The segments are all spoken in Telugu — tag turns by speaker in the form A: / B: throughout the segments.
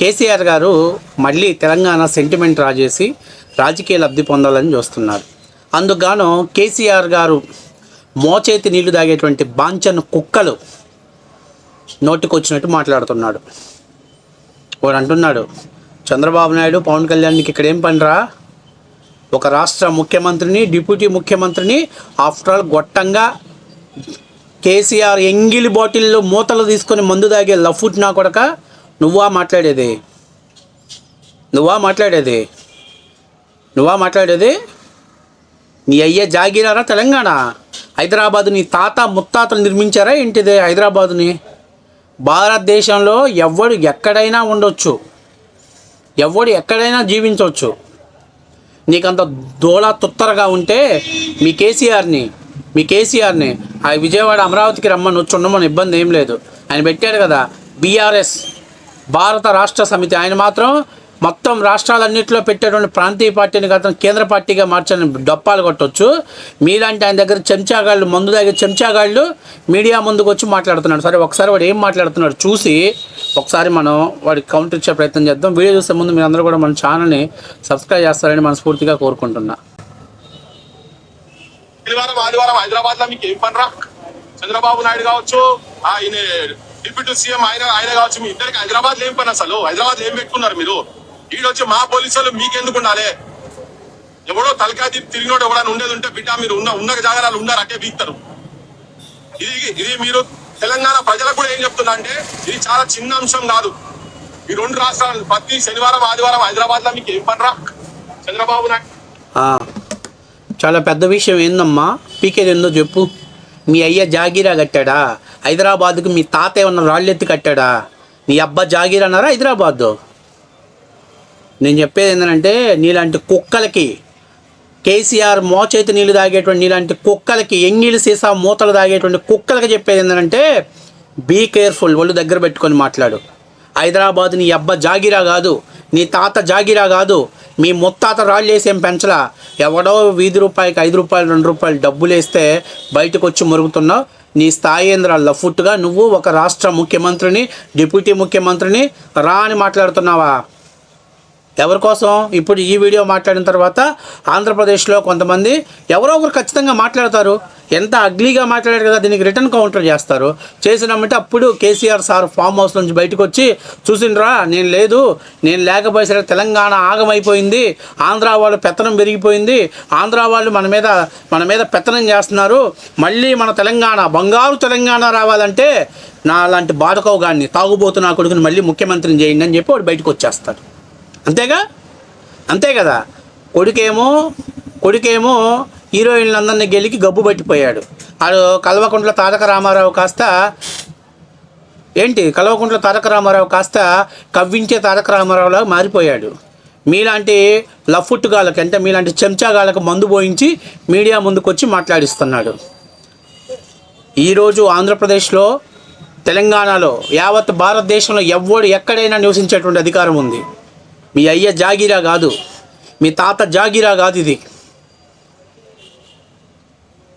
A: కేసీఆర్ గారు మళ్ళీ తెలంగాణ సెంటిమెంట్ రాజేసి రాజకీయ లబ్ధి పొందాలని చూస్తున్నారు. అందుకుగాను కేసీఆర్ గారు మోచేతి నీళ్లు తాగేటువంటి బాంచను కుక్కలు నోటికొచ్చినట్టు మాట్లాడుతున్నాడు. వాడు అంటున్నాడు, చంద్రబాబు నాయుడు పవన్ కళ్యాణ్కి ఇక్కడ ఏం పనిరా, ఒక రాష్ట్ర ముఖ్యమంత్రిని డిప్యూటీ ముఖ్యమంత్రిని ఆఫ్టర్ ఆల్ గొట్టంగా కేసీఆర్ ఎంగిలి బాటిల్లో మూతలు తీసుకొని మందు తాగే లఫుట్ నా కొడక, నువ్వా మాట్లాడేది నీ అయ్యే జాగీరారా తెలంగాణ? హైదరాబాదు నీ తాత ముత్తాతలు నిర్మించారా ఏంటిదే హైదరాబాదుని? భారతదేశంలో ఎవడు ఎక్కడైనా ఉండొచ్చు, ఎవడు ఎక్కడైనా జీవించవచ్చు. నీకంత దోళ తుత్తరగా ఉంటే మీ కేసీఆర్ని ఆ విజయవాడ అమరావతికి రమ్మని వచ్చుండమని ఇబ్బంది ఏం లేదు. ఆయన పెట్టాడు కదా బీఆర్ఎస్, భారత రాష్ట్ర సమితి. ఆయన మాత్రం మొత్తం రాష్ట్రాలన్నింటిలో పెట్టేటువంటి ప్రాంతీయ పార్టీని కాదు కేంద్ర పార్టీగా మార్చని డప్పాలు కొట్టవచ్చు. మీలాంటి ఆయన దగ్గర చెంచాగాళ్ళు, మందు దగ్గర చెంచాగాళ్ళు మీడియా ముందుకు వచ్చి మాట్లాడుతున్నాడు. సరే ఒకసారి వాడు ఏం మాట్లాడుతున్నాడు చూసి ఒకసారి మనం వాడికి కౌంటర్ ఇచ్చే ప్రయత్నం చేద్దాం. వీడియో చూసే ముందు మీరు అందరూ కూడా మన ఛానల్ని సబ్స్క్రైబ్ చేస్తారని మనస్ఫూర్తిగా కోరుకుంటున్నా.
B: ఆదివారం హైదరాబాద్ లో మీకు ఏం పనిరా? చంద్రబాబు నాయుడు కావచ్చు, ఆయన డిప్యూటీ సీఎం ఆయన కావచ్చు, మీ ఇద్దరికి హైదరాబాద్ ఏం పని? అసలు హైదరాబాద్ ఏం పెట్టుకున్నారు మీరు? ఈడొచ్చి మా పోలీసులు మీకెందుకు ఉండాలి? ఎవడో తలకాయ తిరిగినోడు ఎవడైనా ఉండేది ఉంటే బిడ్డ మీరు ఉన్న జాగాలు ఉన్నారు అంటే బీక్తారు. ఇది మీరు తెలంగాణ ప్రజలకు కూడా ఏం చెప్తున్నా అంటే ఇది చాలా చిన్న అంశం కాదు. ఈ రెండు రాష్ట్రాలు ప్రతి శనివారం ఆదివారం హైదరాబాద్ లో మీకు ఏం పనిరా చంద్రబాబు నాయుడు?
A: చాలా పెద్ద విషయం ఏందమ్మా, పీకేది ఏందో చెప్పు. మీ అయ్య జాగీరా కట్టాడా హైదరాబాద్కు? మీ తాత ఏమన్నా రాళ్ళెత్తి కట్టాడా? నీ అబ్బా జాగీరా అన్నారా హైదరాబాద్? నేను చెప్పేది ఏంటంటే నీలాంటి కుక్కలకి, కేసీఆర్ మోచేతి నీళ్ళు తాగేటువంటి నీలాంటి కుక్కలకి, ఎంగిలి సీసా మూతలు తాగేటువంటి కుక్కలకి చెప్పేది ఏంటంటే బీ కేర్ఫుల్, ఒళ్ళు దగ్గర పెట్టుకొని మాట్లాడు. హైదరాబాద్ నీ అబ్బా జాగీరా కాదు, నీ తాత జాగీరా కాదు, మీ ముత్తాత రాళ్ళు వేసేం పెంచలా. ఎవడో వీధి రూపాయికి 5 రూపాయలు 2 రూపాయలు డబ్బులు వేస్తే బయటకు వచ్చి మురుగుతున్నావు. నీ స్థాయేంద్ర లఫుట్గా నువ్వు ఒక రాష్ట్ర ముఖ్యమంత్రిని, డిప్యూటీ ముఖ్యమంత్రిని రా అని మాట్లాడుతున్నావా? ఎవరి కోసం? ఇప్పుడు ఈ వీడియో మాట్లాడిన తర్వాత ఆంధ్రప్రదేశ్లో కొంతమంది ఎవరో ఒకరు ఖచ్చితంగా మాట్లాడతారు. ఎంత అగ్లీగా మాట్లాడారు కదా, దీనికి రిటర్న్ కౌంటర్ చేస్తారు. చేసినామంటే అప్పుడు కేసీఆర్ సార్ ఫామ్ హౌస్ నుంచి బయటకు వచ్చి చూసిండ్రా, నేను లేకపోయేసరికి తెలంగాణ ఆగమైపోయింది, ఆంధ్ర వాళ్ళు పెత్తనం పెరిగిపోయింది, ఆంధ్ర వాళ్ళు మన మీద పెత్తనం చేస్తున్నారు, మళ్ళీ మన తెలంగాణ బంగారు తెలంగాణ రావాలంటే నా లాంటి బాధకవు గాన్ని తాగుబోతు నా కొడుకుని మళ్ళీ ముఖ్యమంత్రిని చేయండి అని చెప్పి వాడు బయటకు వచ్చేస్తాడు. అంతే కదా. కొడుకేమో హీరోయిన్లందరినీ గెలికి గబ్బు పట్టిపోయాడు. ఆడు కల్వకుంట్ల తారక రామారావు కాస్త కవ్వించే తారక రామారావులా మారిపోయాడు. మీలాంటి లఫుట్టుగాళ్ళకి అంటే మీలాంటి చెంచాగాళ్ళకు మందు పోయించి మీడియా ముందుకు వచ్చి మాట్లాడిస్తున్నాడు. ఈరోజు ఆంధ్రప్రదేశ్లో, తెలంగాణలో, యావత్ భారతదేశంలో ఎవడు ఎక్కడైనా నివసించేటువంటి అధికారం ఉంది. మీ అయ్య జాగీరా కాదు, మీ తాత జాగీరా కాదు ఇది.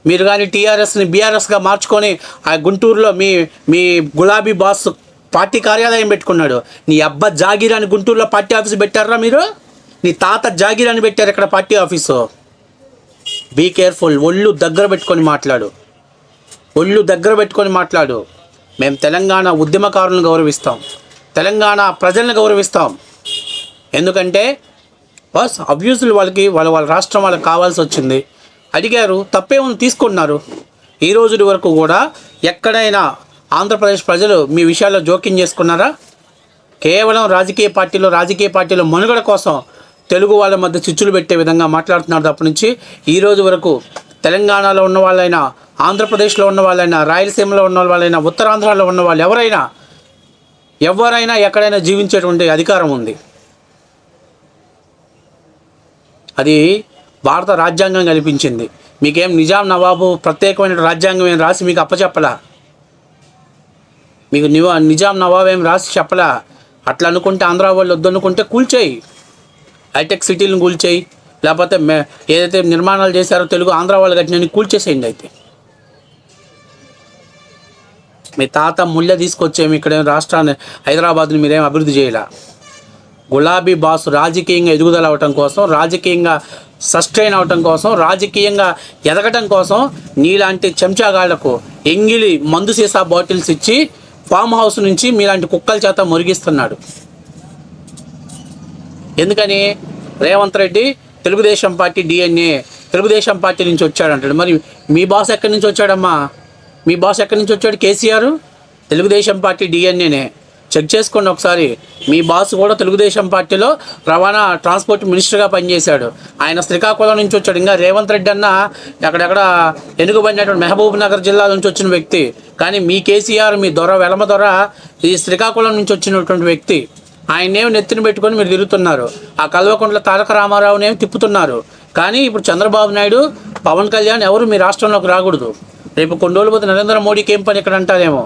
A: మీరు కానీ టీఆర్ఎస్ని బీఆర్ఎస్గా మార్చుకొని ఆ గుంటూరులో మీ గులాబీ బాస్ పార్టీ కార్యాలయం పెట్టుకున్నాడు. నీ అబ్బా జాగీరాని గుంటూరులో పార్టీ ఆఫీసు పెట్టారా మీరు? నీ తాత జాగీరాని పెట్టారు ఇక్కడ పార్టీ ఆఫీసు. బీ కేర్ఫుల్, ఒళ్ళు దగ్గర పెట్టుకొని మాట్లాడు. మేము తెలంగాణ ఉద్యమకారులను గౌరవిస్తాం, తెలంగాణ ప్రజలను గౌరవిస్తాం. ఎందుకంటే బస్ అబ్యూజులు వాళ్ళ రాష్ట్రం వాళ్ళకి కావాల్సి వచ్చింది, అడిగారు, తప్పేమో తీసుకున్నారు. ఈ రోజు వరకు కూడా ఎక్కడైనా ఆంధ్రప్రదేశ్ ప్రజలు మీ విషయాల్లో జోక్యం చేసుకున్నారా? కేవలం రాజకీయ పార్టీలో మనుగడ కోసం తెలుగు వాళ్ళ మధ్య చిచ్చులు పెట్టే విధంగా మాట్లాడుతున్నారు తప్ప నుంచి ఈ రోజు వరకు తెలంగాణలో ఉన్న వాళ్ళైనా, ఆంధ్రప్రదేశ్లో ఉన్న వాళ్ళైనా, రాయలసీమలో ఉన్న వాళ్ళైనా, ఉత్తరాంధ్రలో ఉన్న వాళ్ళు ఎవరైనా ఎక్కడైనా జీవించేటువంటి అధికారం ఉంది. అది భారత రాజ్యాంగం కల్పించింది. మీకేం నిజాం నవాబు ప్రత్యేకమైన రాజ్యాంగం ఏం రాసి మీకు అప్పచెప్పలా? మీకు నిజాం నవాబు ఏం రాసి చెప్పలా? అట్లా అనుకుంటే ఆంధ్ర వాళ్ళు వద్దనుకుంటే కూల్చేయి, హైటెక్ సిటీలను కూల్చేయి, లేకపోతే ఏదైతే నిర్మాణాలు చేశారో తెలుగు ఆంధ్ర వాళ్ళు కట్టినని కూల్చేసేయండి. అయితే మీ తాత ముళ్ళ తీసుకొచ్చేమి ఇక్కడ రాష్ట్రాన్ని హైదరాబాద్ని మీరేం అభివృద్ధి చేయాల. గులాబీ బాసు రాజకీయంగా ఎదుగుదల అవటం కోసం, రాజకీయంగా సస్టైన్ అవటం కోసం, రాజకీయంగా ఎదగటం కోసం నీలాంటి చెంచాగాళ్లకు ఎంగిలి మందు సీసా బాటిల్స్ ఇచ్చి ఫామ్ హౌస్ నుంచి మీలాంటి కుక్కల చేత మురిగిస్తున్నాడు. ఎందుకని? Revanth Reddy Telugu Desam party DNA Telugu Desam party నుంచి వచ్చాడంటాడు. మరి మీ బాస్ ఎక్కడి నుంచి వచ్చాడమ్మా? మీ బాస్ ఎక్కడి నుంచి వచ్చాడు? కేసీఆర్ తెలుగుదేశం పార్టీ DNAనే. చెక్ చేసుకోండి ఒకసారి. మీ బాస్ కూడా తెలుగుదేశం పార్టీలో రవాణా ట్రాన్స్పోర్ట్ మినిస్టర్గా పనిచేశాడు. ఆయన శ్రీకాకుళం నుంచి వచ్చాడు. ఇంకా రేవంత్ రెడ్డి అన్న ఎక్కడెక్కడ ఎన్నుకబడినటువంటి మహబూబ్ నగర్ జిల్లా నుంచి వచ్చిన వ్యక్తి. కానీ మీ కేసీఆర్, మీ వెలమ దొర ఈ శ్రీకాకుళం నుంచి వచ్చినటువంటి వ్యక్తి. ఆయన్నేమి నెత్తిన పెట్టుకొని మీరు తిరుగుతున్నారు. ఆ కల్వకుంట్ల తారక రామారావునేమి తిప్పుతున్నారు. కానీ ఇప్పుడు చంద్రబాబు నాయుడు, పవన్ కళ్యాణ్ ఎవరు మీ రాష్ట్రంలోకి రాకూడదు. రేపు కొన్ని రోజులు పోతే నరేంద్ర మోడీకి ఏం పని ఇక్కడ అంటారేమో.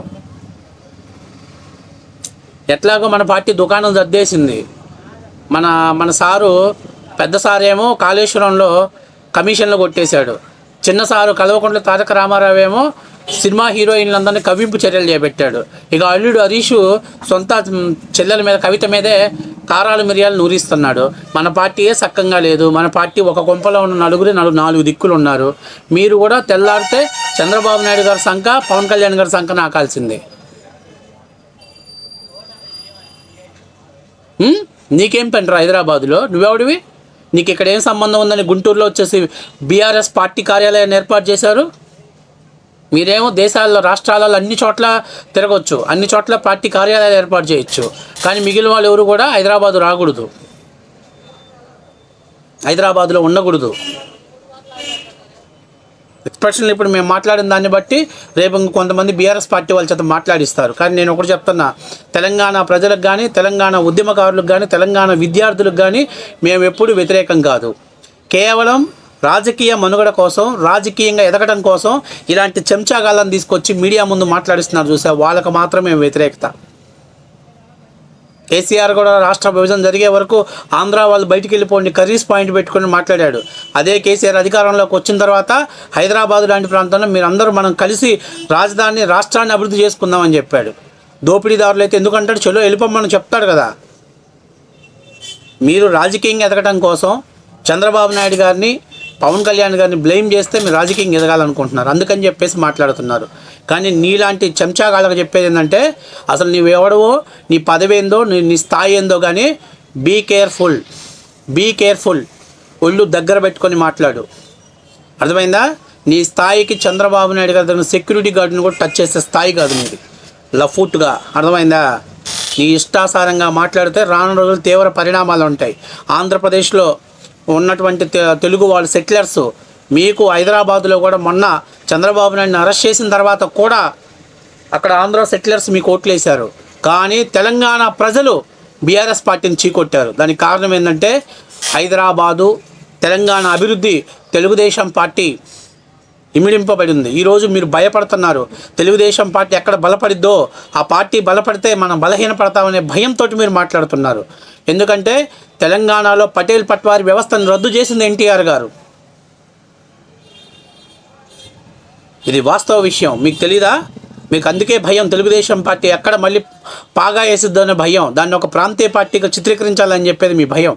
A: ఎట్లాగో మన పార్టీ దుకాణం సర్దేసింది. మన సారు, పెద్ద సారేమో కాళేశ్వరంలో కమిషన్లు కొట్టేశాడు. చిన్న సారు కల్వకుంట్ల తారక రామారావు ఏమో సినిమా హీరోయిన్లందరినీ కవ్వింపు చర్యలు చేపట్టాడు. ఇక అల్లుడు హరీష్ సొంత చెల్లెల మీద, కవిత మీదే కారాలు మిరియాలు నూరిస్తున్నాడు. మన పార్టీయే సక్కంగా లేదు. మన పార్టీ ఒక కొంపలో ఉన్న నాలుగు దిక్కులు ఉన్నారు. మీరు కూడా తెల్లారితే చంద్రబాబు నాయుడు గారి సంఖ, పవన్ కళ్యాణ్ గారి సంఖ నాకాల్సిందే. నీకేం పనిరా హైదరాబాదులో? నువ్వెవడివి? నీకు ఇక్కడ ఏం సంబంధం ఉందని గుంటూరులో వచ్చేసి బీఆర్ఎస్ పార్టీ కార్యాలయాన్ని ఏర్పాటు చేశారు. మీరేమో దేశాల్లో, రాష్ట్రాలలో అన్ని చోట్ల తిరగవచ్చు, అన్ని చోట్ల పార్టీ కార్యాలయాలు ఏర్పాటు చేయొచ్చు. కానీ మిగిలిన వాళ్ళు ఎవరు కూడా హైదరాబాదు రాకూడదు, హైదరాబాదులో ఉండకూడదు. ఎక్స్ప్రెషన్లు ఇప్పుడు మేము మాట్లాడిన దాన్ని బట్టి రేపు కొంతమంది బీఆర్ఎస్ పార్టీ వాళ్ళ చేత మాట్లాడిస్తారు. కానీ నేను ఒకటి చెప్తున్నా, తెలంగాణ ప్రజలకు కానీ, తెలంగాణ ఉద్యమకారులకు కానీ, తెలంగాణ విద్యార్థులకు కానీ మేము ఎప్పుడు వ్యతిరేకం కాదు. కేవలం రాజకీయ మనుగడ కోసం, రాజకీయంగా ఎదగడం కోసం ఇలాంటి చెంచాగాళ్ళని తీసుకొచ్చి మీడియా ముందు మాట్లాడిస్తున్నారు చూసా, వాళ్ళకు మాత్రమే వ్యతిరేకత. కేసీఆర్ కూడా రాష్ట్ర విభజన జరిగే వరకు ఆంధ్ర వాళ్ళు బయటికి వెళ్ళిపోండి, కర్రీస్ పాయింట్ పెట్టుకొని మాట్లాడాడు. అదే కేసీఆర్ అధికారంలోకి వచ్చిన తర్వాత హైదరాబాద్ లాంటి ప్రాంతంలో మీరందరూ మనం కలిసి రాష్ట్రాన్ని అభివృద్ధి చేసుకుందామని చెప్పాడు. దోపిడీదారులు అయితే ఎందుకంటాడు? చలో వెళ్ళిపోమని చెప్తాడు కదా. మీరు రాజకీయంగా ఎదగడం కోసం చంద్రబాబు నాయుడు గారిని, పవన్ కళ్యాణ్ గారిని బ్లేమ్ చేస్తే మీరు రాజకీయంగా ఎదగాలనుకుంటున్నారు, అందుకని చెప్పేసి మాట్లాడుతున్నారు. కానీ నీలాంటి చెంచాగాళ్ళకి చెప్పేది ఏంటంటే, అసలు నీవెవడవో, నీ పదవి ఏందో, నీ స్థాయి ఏందో కానీ బీ కేర్ఫుల్. ఒళ్ళు దగ్గర పెట్టుకొని మాట్లాడు, అర్థమైందా? నీ స్థాయికి చంద్రబాబు నాయుడు గారి దగ్గర సెక్యూరిటీ గార్డుని కూడా టచ్ చేసే స్థాయి కాదు నీది, లఫూట్గా, అర్థమైందా? నీ ఇష్టాసారంగా మాట్లాడితే రాను రోజులు తీవ్ర పరిణామాలు ఉంటాయి. ఆంధ్రప్రదేశ్లో ఉన్నటువంటి తెలుగు వాళ్ళు సెటిలర్స్ మీకు హైదరాబాదులో కూడా మొన్న చంద్రబాబు నాయుడిని అరెస్ట్ చేసిన తర్వాత కూడా అక్కడ ఆంధ్ర సెటిలర్స్ మీకు ఓట్లేశారు. కానీ తెలంగాణ ప్రజలు బీఆర్ఎస్ పార్టీని చీకొట్టారు. దానికి కారణం ఏంటంటే హైదరాబాదు, తెలంగాణ అభివృద్ధి తెలుగుదేశం పార్టీ ఇమిడింపబడింది. ఈరోజు మీరు భయపడుతున్నారు. తెలుగుదేశం పార్టీ ఎక్కడ బలపడిద్దో ఆ పార్టీ బలపడితే మనం బలహీనపడతామనే భయంతో మీరు మాట్లాడుతున్నారు. ఎందుకంటే తెలంగాణలో పటేల్ పట్వారీ వ్యవస్థను రద్దు చేసింది ఎన్టీఆర్ గారు. ఇది వాస్తవ విషయం, మీకు తెలీదా? మీకు అందుకే భయం. తెలుగుదేశం పార్టీ ఎక్కడ మళ్ళీ పాగా వేసిద్దో అనే భయం, దాన్ని ఒక ప్రాంతీయ పార్టీగా చిత్రీకరించాలని చెప్పేది మీ భయం.